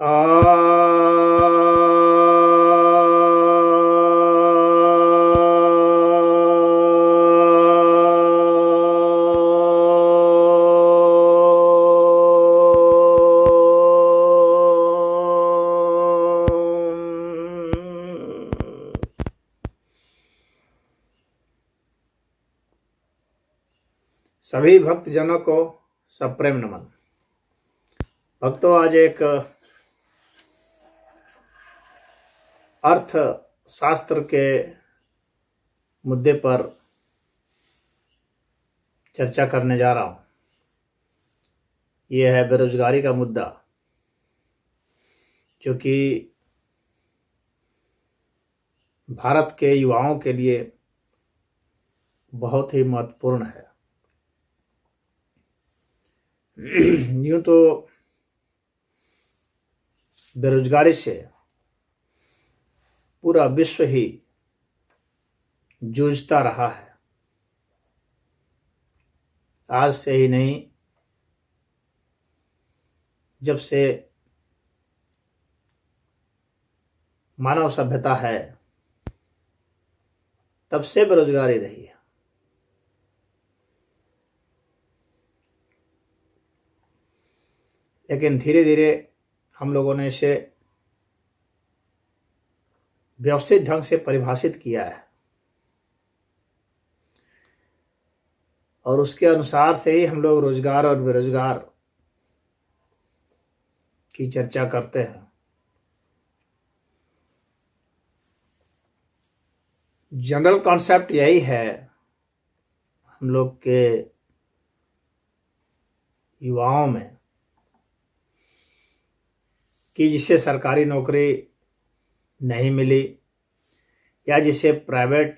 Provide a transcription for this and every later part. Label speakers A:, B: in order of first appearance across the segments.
A: आ सभी भक्तजनों को सप्रेम नमन। भक्तों, आज एक अर्थ शास्त्र के मुद्दे पर चर्चा करने जा रहा हूं। यह है बेरोजगारी का मुद्दा, जो कि भारत के युवाओं के लिए बहुत ही महत्वपूर्ण है। यूं तो बेरोजगारी से पूरा विश्व ही जूझता रहा है। आज से ही नहीं, जब से मानव सभ्यता है तब से बेरोजगारी रही है। लेकिन धीरे धीरे हम लोगों ने इसे व्यवस्थित ढंग से परिभाषित किया है और उसके अनुसार से ही हम लोग रोजगार और बेरोजगार की चर्चा करते हैं। जनरल कॉन्सेप्ट यही है हम लोग के युवाओं में कि जिसे सरकारी नौकरी नहीं मिली या जिसे प्राइवेट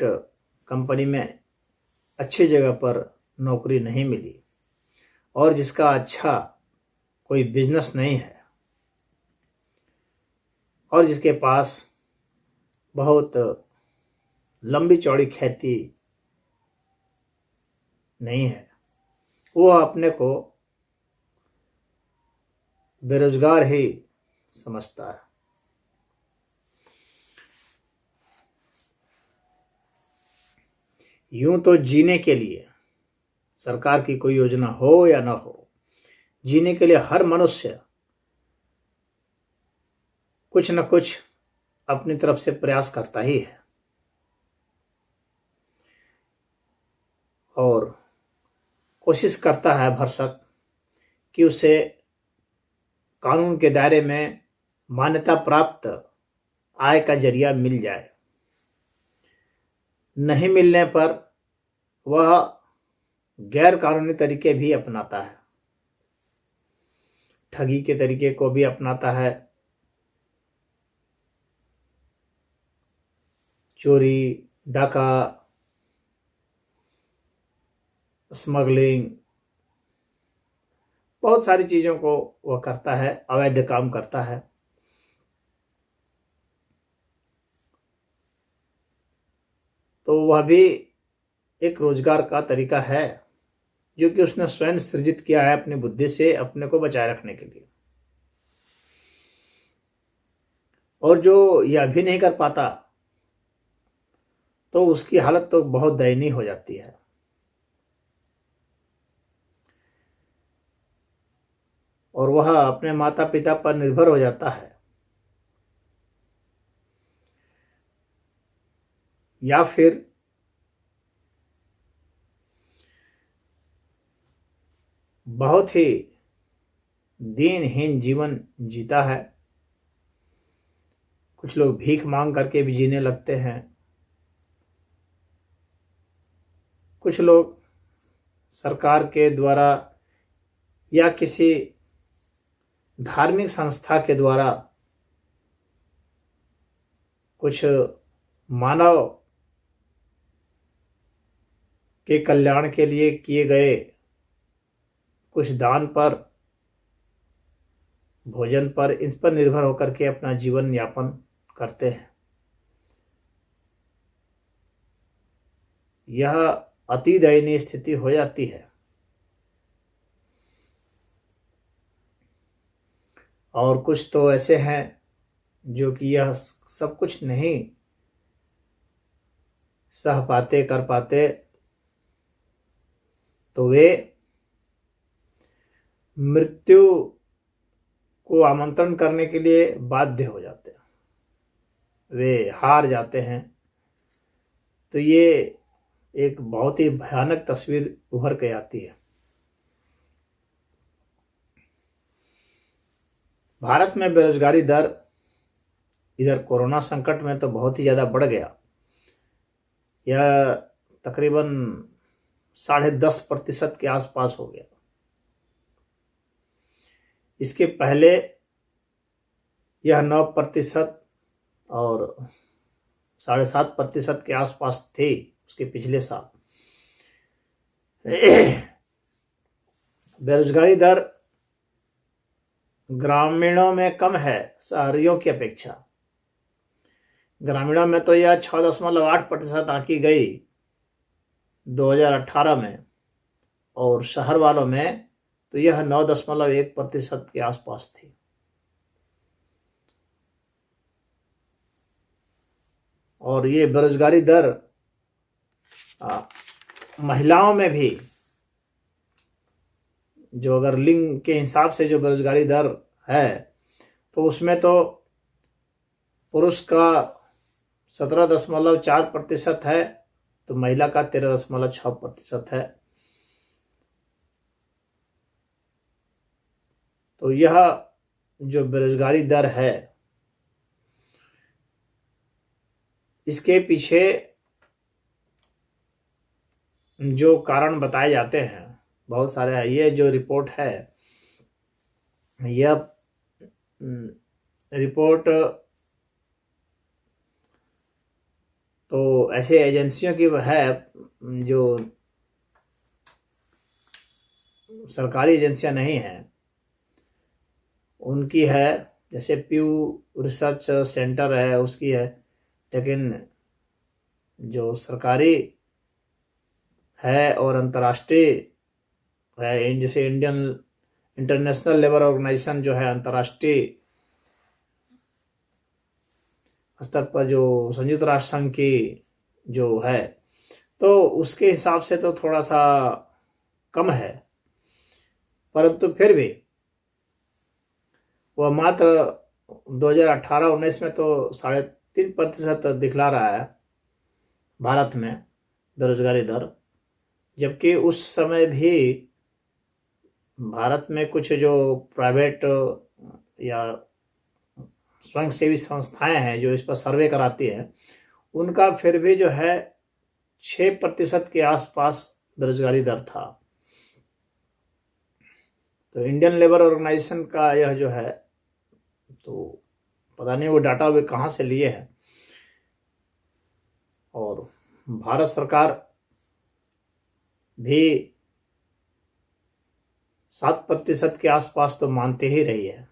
A: कंपनी में अच्छी जगह पर नौकरी नहीं मिली और जिसका अच्छा कोई बिजनेस नहीं है और जिसके पास बहुत लंबी चौड़ी खेती नहीं है, वो अपने को बेरोजगार ही समझता है। यूं तो जीने के लिए सरकार की कोई योजना हो या ना हो, जीने के लिए हर मनुष्य कुछ न कुछ अपनी तरफ से प्रयास करता ही है और कोशिश करता है भरसक कि उसे कानून के दायरे में मान्यता प्राप्त आय का जरिया मिल जाए। नहीं मिलने पर वह गैर कानूनी तरीके भी अपनाता है, ठगी के तरीके को भी अपनाता है, चोरी, डाका, स्मगलिंग, बहुत सारी चीजों को वह करता है, अवैध काम करता है। तो वह भी एक रोजगार का तरीका है जो कि उसने स्वयं सृजित किया है अपनी बुद्धि से अपने को बचाए रखने के लिए। और जो यह भी नहीं कर पाता तो उसकी हालत तो बहुत दयनीय हो जाती है। और वह अपने माता पिता पर निर्भर हो जाता है या फिर बहुत ही दीनहीन जीवन जीता है। कुछ लोग भीख मांग करके भी जीने लगते हैं। कुछ लोग सरकार के द्वारा या किसी धार्मिक संस्था के द्वारा कुछ मानव के कल्याण के लिए किए गए कुछ दान पर, भोजन पर, इन पर निर्भर होकर के अपना जीवन यापन करते हैं। यह अति दयनीय स्थिति हो जाती है और कुछ तो ऐसे हैं जो कि यह सब कुछ नहीं सह पाते, कर पाते, तो वे मृत्यु को आमंत्रण करने के लिए बाध्य हो जाते हैं, वे हार जाते हैं। तो ये एक बहुत ही भयानक तस्वीर उभर के आती है। भारत में बेरोजगारी दर इधर कोरोना संकट में तो बहुत ही ज़्यादा बढ़ गया। यह तकरीबन 10.5% के आसपास हो गया। इसके पहले यह 9% और 7.5% के आसपास थे उसके पिछले साल। बेरोजगारी दर ग्रामीणों में कम है शहरियों की अपेक्षा। ग्रामीणों में तो यह 6.8% आंकी गई 2018 में, और शहर वालों में तो यह 9.1% के आसपास थी। और ये बेरोजगारी दर महिलाओं में भी, जो अगर लिंग के हिसाब से जो बेरोजगारी दर है, तो उसमें तो पुरुष का 17.4% है, तो महिला का 13.6% है। तो यह जो बेरोजगारी दर है, इसके पीछे जो कारण बताए जाते हैं बहुत सारे। ये जो रिपोर्ट है, यह रिपोर्ट तो ऐसे एजेंसियों की है जो सरकारी एजेंसियां नहीं हैं, उनकी है। जैसे प्यू रिसर्च सेंटर है उसकी है, लेकिन जो सरकारी है और अंतर्राष्ट्रीय है, जैसे इंटरनेशनल लेबर ऑर्गेनाइजेशन जो है, अंतर्राष्ट्रीय स्तर पर जो संयुक्त राष्ट्र संघ की जो है, तो उसके हिसाब से तो थोड़ा सा कम है, परंतु फिर भी वह मात्र 2018-19 में तो 3.5% दिखला रहा है भारत में बेरोजगारी दर। जबकि उस समय भी भारत में कुछ जो प्राइवेट या स्वयंसेवी संस्थाएं हैं जो इस पर सर्वे कराती हैं, उनका फिर भी जो है 6% के आसपास बेरोजगारी दर था। तो इंडियन लेबर ऑर्गेनाइजेशन का यह जो है, तो पता नहीं वो डाटा वे कहाँ से लिए हैं। और भारत सरकार भी 7% के आसपास तो मानते ही रही है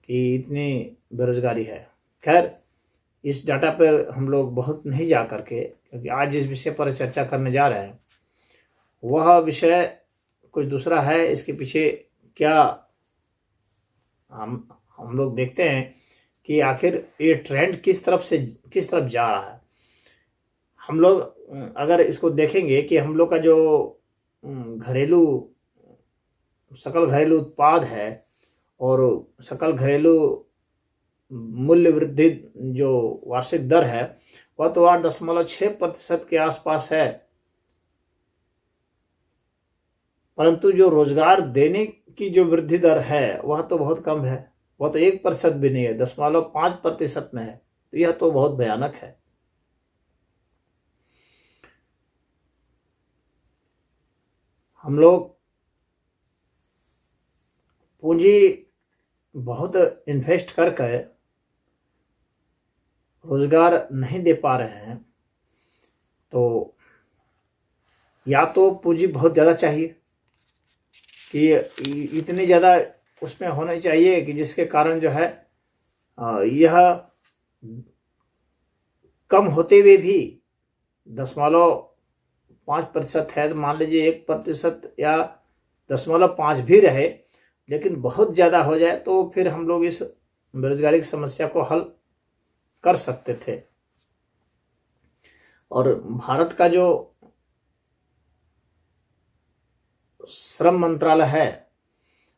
A: कि इतनी बेरोजगारी है। खैर, इस डाटा पर हम लोग बहुत नहीं जा करके, क्योंकि आज जिस विषय पर चर्चा करने जा रहे हैं वह विषय कुछ दूसरा है। इसके पीछे क्या हम लोग देखते हैं कि आखिर ये ट्रेंड किस तरफ जा रहा है। हम लोग अगर इसको देखेंगे कि हम लोग का जो सकल घरेलू उत्पाद है और सकल घरेलू मूल्य वृद्धि जो वार्षिक दर है, वह तो 8.6% के आसपास है, परंतु जो रोजगार देने की जो वृद्धि दर है वह तो बहुत कम है। वह तो 1% भी नहीं है, 0.5% में है। तो यह तो बहुत भयानक है। हम लोग पूंजी बहुत इन्वेस्ट करके रोजगार नहीं दे पा रहे हैं, तो या तो पूंजी बहुत ज़्यादा चाहिए कि इतनी ज़्यादा उसमें होना चाहिए कि जिसके कारण जो है यह कम होते हुए भी 0.5% है, तो मान लीजिए 1% या 0.5 भी रहे, लेकिन बहुत ज़्यादा हो जाए तो फिर हम लोग इस बेरोजगारी की समस्या को हल कर सकते थे। और भारत का जो श्रम मंत्रालय है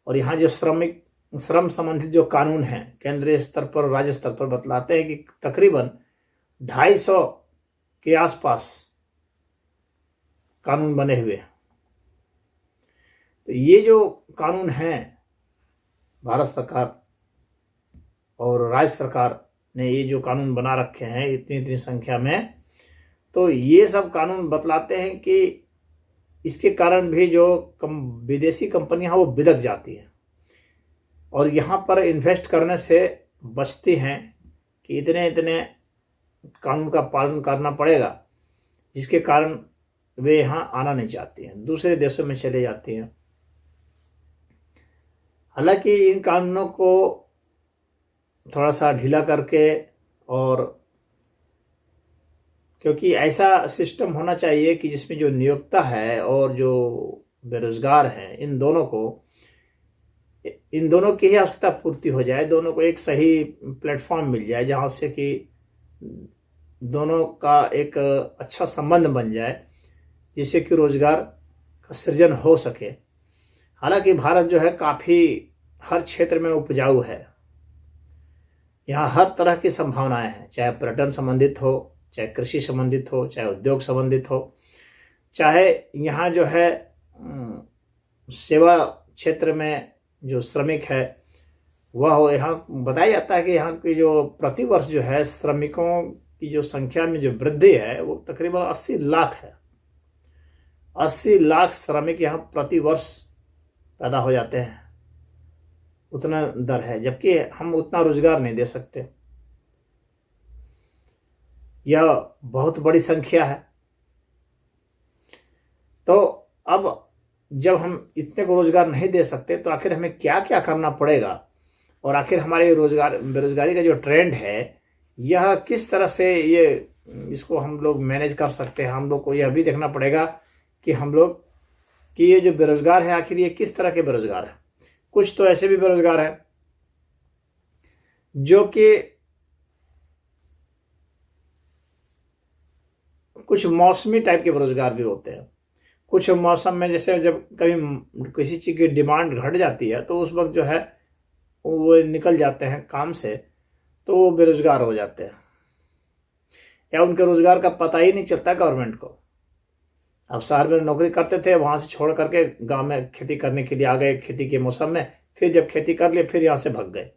A: और यहाँ जो श्रम संबंधित जो कानून हैं केंद्रीय स्तर पर और राज्य स्तर पर बतलाते हैं कि तकरीबन 250 के आसपास कानून बने हुए हैं। तो ये जो कानून हैं भारत सरकार और राज्य सरकार ने ये जो कानून बना रखे हैं इतनी इतनी संख्या में, तो ये सब कानून बतलाते हैं कि इसके कारण भी जो विदेशी कंपनियां हैं वो बिदक जाती हैं और यहाँ पर इन्वेस्ट करने से बचती हैं कि इतने इतने कानून का पालन करना पड़ेगा, जिसके कारण वे यहाँ आना नहीं चाहती हैं, दूसरे देशों में चले जाती हैं। हालांकि इन कानूनों को थोड़ा सा ढीला करके, और क्योंकि ऐसा सिस्टम होना चाहिए कि जिसमें जो नियोक्ता है और जो बेरोजगार हैं इन दोनों की ही आवश्यकता पूर्ति हो जाए, दोनों को एक सही प्लेटफॉर्म मिल जाए जहाँ से कि दोनों का एक अच्छा संबंध बन जाए, जिससे कि रोजगार का सृजन हो सके। हालांकि भारत जो है काफ़ी हर क्षेत्र में उपजाऊ है, यहाँ हर तरह की संभावनाएं हैं, चाहे पर्यटन संबंधित हो, चाहे कृषि संबंधित हो, चाहे उद्योग संबंधित हो, चाहे यहाँ जो है सेवा क्षेत्र में जो श्रमिक है वह हो। यहाँ बताया जाता है कि यहाँ की जो प्रतिवर्ष जो है श्रमिकों की जो संख्या में जो वृद्धि है वो तकरीबन 80 लाख है। 80 लाख श्रमिक यहाँ प्रतिवर्ष पैदा हो जाते हैं, उतना दर है, जबकि हम उतना रोजगार नहीं दे सकते। यह बहुत बड़ी संख्या है। तो अब जब हम इतने को रोजगार नहीं दे सकते तो आखिर हमें क्या क्या करना पड़ेगा, और आखिर हमारे बेरोजगारी का जो ट्रेंड है यह किस तरह से इसको हम लोग मैनेज कर सकते हैं। हम लोग को यह भी देखना पड़ेगा कि हम लोग कि ये जो बेरोजगार है आखिर ये किस तरह के बेरोजगार है। कुछ तो ऐसे भी बेरोजगार हैं जो कि कुछ मौसमी टाइप के बेरोजगार भी होते हैं। कुछ मौसम में जैसे जब कभी किसी चीज़ की डिमांड घट जाती है तो उस वक्त जो है वो निकल जाते हैं काम से, तो वो बेरोजगार हो जाते हैं, या उनके रोजगार का पता ही नहीं चलता गवर्नमेंट को। अब शहर में नौकरी करते थे, वहाँ से छोड़ करके गांव में खेती करने के लिए आ गए खेती के मौसम में, फिर जब खेती कर लिए फिर यहाँ से भाग गए,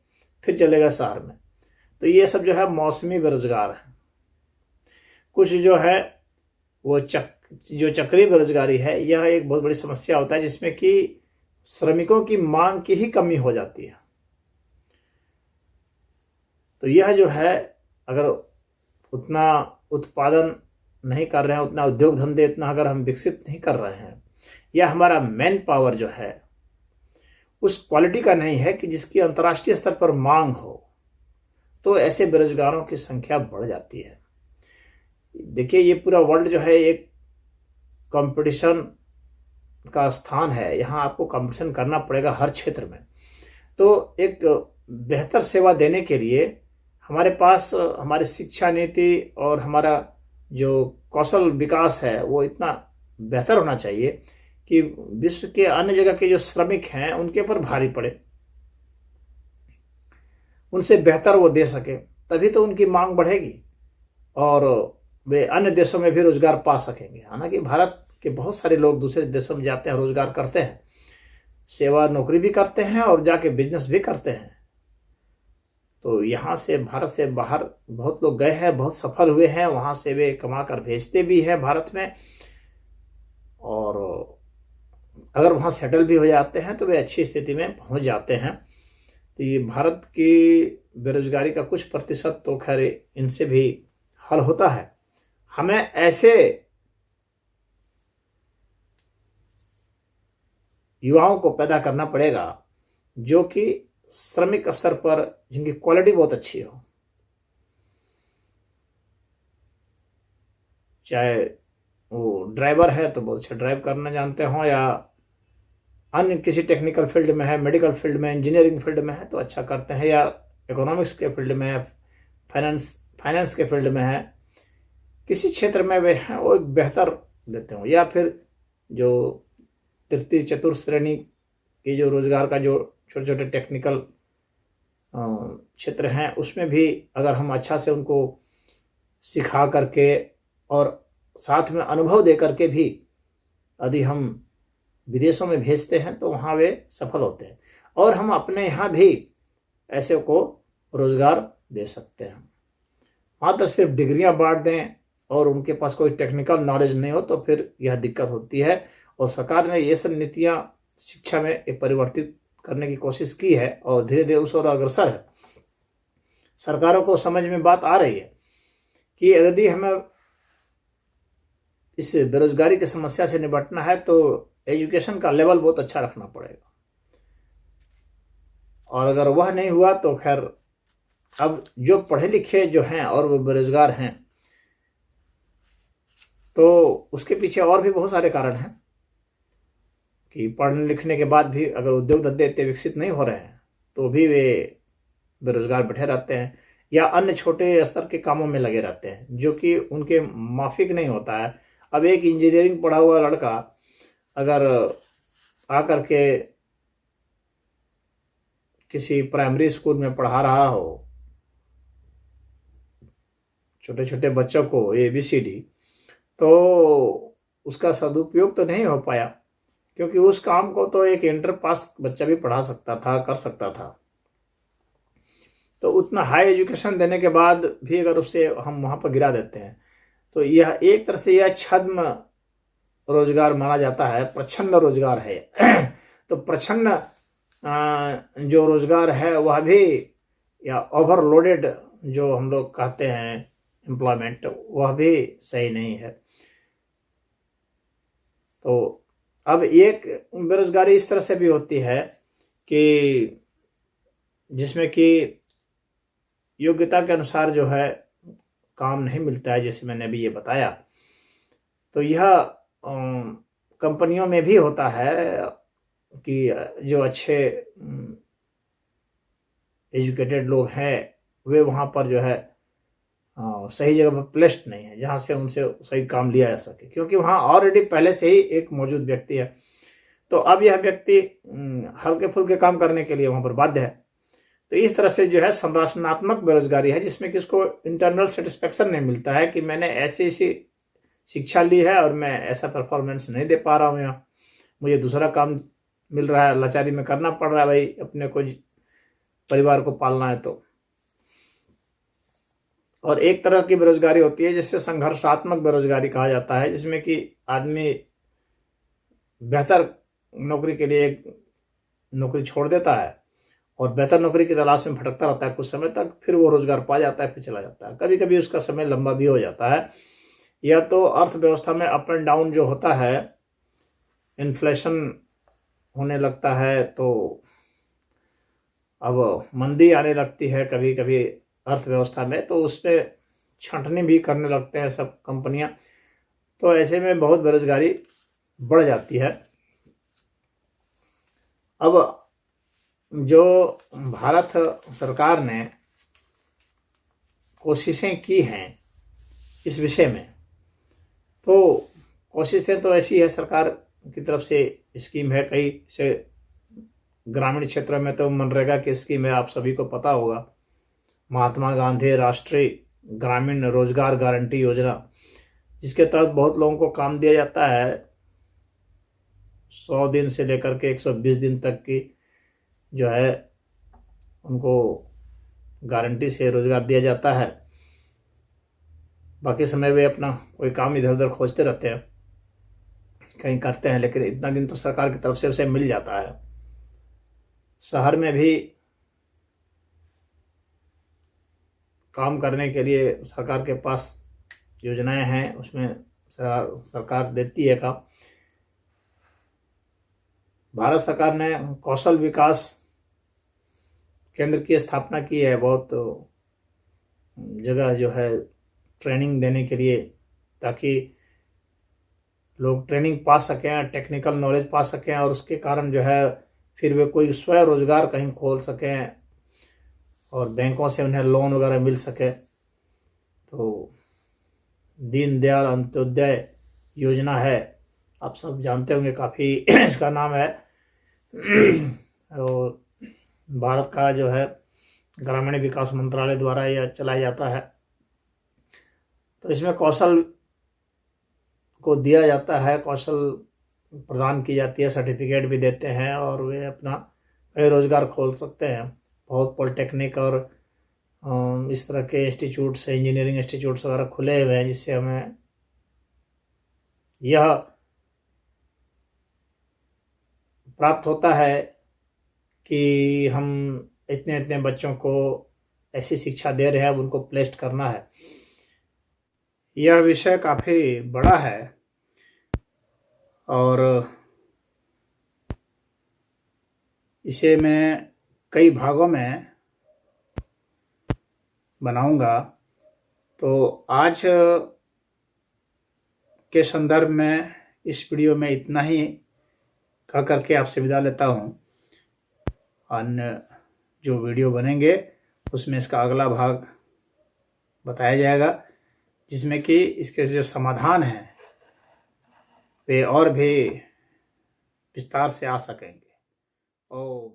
A: फिर चले गए शहर में। तो ये सब जो है मौसमी बेरोजगार है। कुछ जो है वो जो चक्रीय बेरोजगारी है, यह एक बहुत बड़ी समस्या होता है जिसमें कि श्रमिकों की मांग की ही कमी हो जाती है। तो यह जो है अगर उतना उत्पादन नहीं कर रहे हैं, उतना उद्योग धंधे इतना अगर हम विकसित नहीं कर रहे हैं, या हमारा मैन पावर जो है उस क्वालिटी का नहीं है कि जिसकी अंतर्राष्ट्रीय स्तर पर मांग हो, तो ऐसे बेरोजगारों की संख्या बढ़ जाती है। देखिए ये पूरा वर्ल्ड जो है एक कंपटीशन का स्थान है, यहाँ आपको कंपटीशन करना पड़ेगा हर क्षेत्र में। तो एक बेहतर सेवा देने के लिए हमारे पास हमारी शिक्षा नीति और हमारा जो कौशल विकास है वो इतना बेहतर होना चाहिए कि विश्व के अन्य जगह के जो श्रमिक हैं उनके ऊपर भारी पड़े, उनसे बेहतर वो दे सके, तभी तो उनकी मांग बढ़ेगी और वे अन्य देशों में भी रोजगार पा सकेंगे। हालांकि भारत के बहुत सारे लोग दूसरे देशों में जाते हैं, रोजगार करते हैं, सेवा नौकरी भी करते हैं और जाके बिजनेस भी करते हैं। तो यहाँ से भारत से बाहर बहुत लोग गए हैं, बहुत सफल हुए हैं, वहाँ से वे कमा कर भेजते भी हैं भारत में, और अगर वहाँ सेटल भी हो जाते हैं तो वे अच्छी स्थिति में पहुँच जाते हैं। तो ये भारत की बेरोजगारी का कुछ प्रतिशत तो खैर इनसे भी हल होता है। हमें ऐसे युवाओं को पैदा करना पड़ेगा जो कि श्रमिक स्तर पर जिनकी क्वालिटी बहुत अच्छी हो, चाहे वो ड्राइवर है तो बहुत अच्छा ड्राइव करना जानते हो, या अन्य किसी टेक्निकल फील्ड में है, मेडिकल फील्ड में, इंजीनियरिंग फील्ड में है तो अच्छा करते हैं, या इकोनॉमिक्स के फील्ड में है, फाइनेंस के फील्ड में है, किसी क्षेत्र में वे हैं वो एक बेहतर देते हो। या फिर जो तृतीय चतुर्थ श्रेणी की जो रोजगार का जो छोटे छोटे टेक्निकल क्षेत्र हैं उसमें भी अगर हम अच्छा से उनको सिखा करके और साथ में अनुभव दे करके भी यदि हम विदेशों में भेजते हैं तो वहाँ वे सफल होते हैं, और हम अपने यहाँ भी ऐसे को रोजगार दे सकते हैं। मात्र सिर्फ डिग्रियां बांट दें और उनके पास कोई टेक्निकल नॉलेज नहीं हो तो फिर यह दिक्कत होती है। और सरकार ने ये सब नीतियां शिक्षा में परिवर्तित करने की कोशिश की है और धीरे धीरे उस ओर अग्रसर है। सरकारों को समझ में बात आ रही है कि यदि हमें इस बेरोजगारी की समस्या से निपटना है तो एजुकेशन का लेवल बहुत अच्छा रखना पड़ेगा, और अगर वह नहीं हुआ तो खैर अब जो पढ़े लिखे जो हैं और वो बेरोजगार हैं तो उसके पीछे और भी बहुत सारे कारण हैं कि पढ़ने लिखने के बाद भी अगर उद्योग धंधे इतने विकसित नहीं हो रहे हैं तो भी वे बेरोजगार बैठे रहते हैं या अन्य छोटे स्तर के कामों में लगे रहते हैं जो कि उनके माफिक नहीं होता है। अब एक इंजीनियरिंग पढ़ा हुआ लड़का अगर आकर के किसी प्राइमरी स्कूल में पढ़ा रहा हो छोटे छोटे बच्चों को ABCD, तो उसका सदुपयोग तो नहीं हो पाया, क्योंकि उस काम को तो एक इंटर पास बच्चा भी पढ़ा सकता था, कर सकता था। तो उतना हाई एजुकेशन देने के बाद भी अगर उसे हम वहां पर गिरा देते हैं तो यह एक तरह से यह छद्म रोजगार माना जाता है, प्रच्छन्न रोजगार है। तो प्रच्छन्न जो रोजगार है वह भी, या ओवरलोडेड जो हम लोग कहते हैं एम्प्लॉयमेंट, वह भी सही नहीं है। तो अब एक बेरोजगारी इस तरह से भी होती है कि जिसमें कि योग्यता के अनुसार जो है काम नहीं मिलता है, जैसे मैंने अभी ये बताया। तो यह कंपनियों में भी होता है कि जो अच्छे एजुकेटेड लोग हैं वे वहाँ पर जो है सही जगह पर प्लेस्ड नहीं है जहाँ से उनसे सही काम लिया जा सके, क्योंकि वहाँ ऑलरेडी पहले से ही एक मौजूद व्यक्ति है। तो अब यह व्यक्ति हल्के फुल्के काम करने के लिए वहाँ पर बाध्य है। तो इस तरह से जो है संरचनात्मक बेरोजगारी है, जिसमें कि उसको इंटरनल सेटिस्फेक्शन नहीं मिलता है कि मैंने ऐसी ऐसी शिक्षा ली है और मैं ऐसा परफॉर्मेंस नहीं दे पा रहा हूँ, यहाँ मुझे दूसरा काम मिल रहा है, लाचारी में करना पड़ रहा है, भाई अपने को परिवार को पालना है। तो और एक तरह की बेरोजगारी होती है जिससे संघर्षात्मक बेरोजगारी कहा जाता है, जिसमें कि आदमी बेहतर नौकरी के लिए नौकरी छोड़ देता है और बेहतर नौकरी की तलाश में भटकता रहता है कुछ समय तक, फिर वो रोजगार पा जाता है, फिर चला जाता है। कभी कभी उसका समय लंबा भी हो जाता है, या तो अर्थव्यवस्था में अप एंड डाउन जो होता है, इन्फ्लेशन होने लगता है तो अब मंदी आने लगती है कभी कभी अर्थव्यवस्था में, तो उसमें छंटनी भी करने लगते हैं सब कंपनियां। तो ऐसे में बहुत बेरोजगारी बढ़ जाती है। अब जो भारत सरकार ने कोशिशें की हैं इस विषय में, तो कोशिशें तो ऐसी है सरकार की तरफ से स्कीम है कई से, ग्रामीण क्षेत्रों में तो मनरेगा की स्कीम है, आप सभी को पता होगा, महात्मा गांधी राष्ट्रीय ग्रामीण रोजगार गारंटी योजना, जिसके तहत बहुत लोगों को काम दिया जाता है। 100 दिन से लेकर के 120 दिन तक की जो है उनको गारंटी से रोजगार दिया जाता है। बाकी समय वे अपना कोई काम इधर उधर खोजते रहते हैं, कहीं करते हैं, लेकिन इतना दिन तो सरकार की तरफ से उसे मिल जाता है। शहर में भी काम करने के लिए सरकार के पास योजनाएं हैं, उसमें सरकार देती है काम। भारत सरकार ने कौशल विकास केंद्र की स्थापना की है, बहुत जगह जो है ट्रेनिंग देने के लिए, ताकि लोग ट्रेनिंग पा सकें, टेक्निकल नॉलेज पा सकें और उसके कारण जो है फिर वे कोई स्वयं रोजगार कहीं खोल सकें और बैंकों से उन्हें लोन वगैरह मिल सके। तो दीनदयाल अंत्योदय योजना है, आप सब जानते होंगे, काफ़ी इसका नाम है। और भारत का जो है ग्रामीण विकास मंत्रालय द्वारा यह चलाया जाता है। तो इसमें कौशल को दिया जाता है, कौशल प्रदान की जाती है, सर्टिफिकेट भी देते हैं और वे अपना कई रोजगार खोल सकते हैं। बहुत पॉलिटेक्निक और इस तरह के इंस्टीट्यूट्स, इंजीनियरिंग इंस्टीट्यूट्स वगैरह खुले हुए हैं, जिससे हमें यह प्राप्त होता है कि हम इतने इतने बच्चों को ऐसी शिक्षा दे रहे हैं, अब उनको प्लेस्ड करना है। यह विषय काफ़ी बड़ा है और इसे मैं कई भागों में बनाऊंगा। तो आज के संदर्भ में इस वीडियो में इतना ही कह करके आपसे विदा लेता हूँ। अन्य जो वीडियो बनेंगे उसमें इसका अगला भाग बताया जाएगा, जिसमें कि इसके जो समाधान हैं वे और भी विस्तार से आ सकेंगे। ओम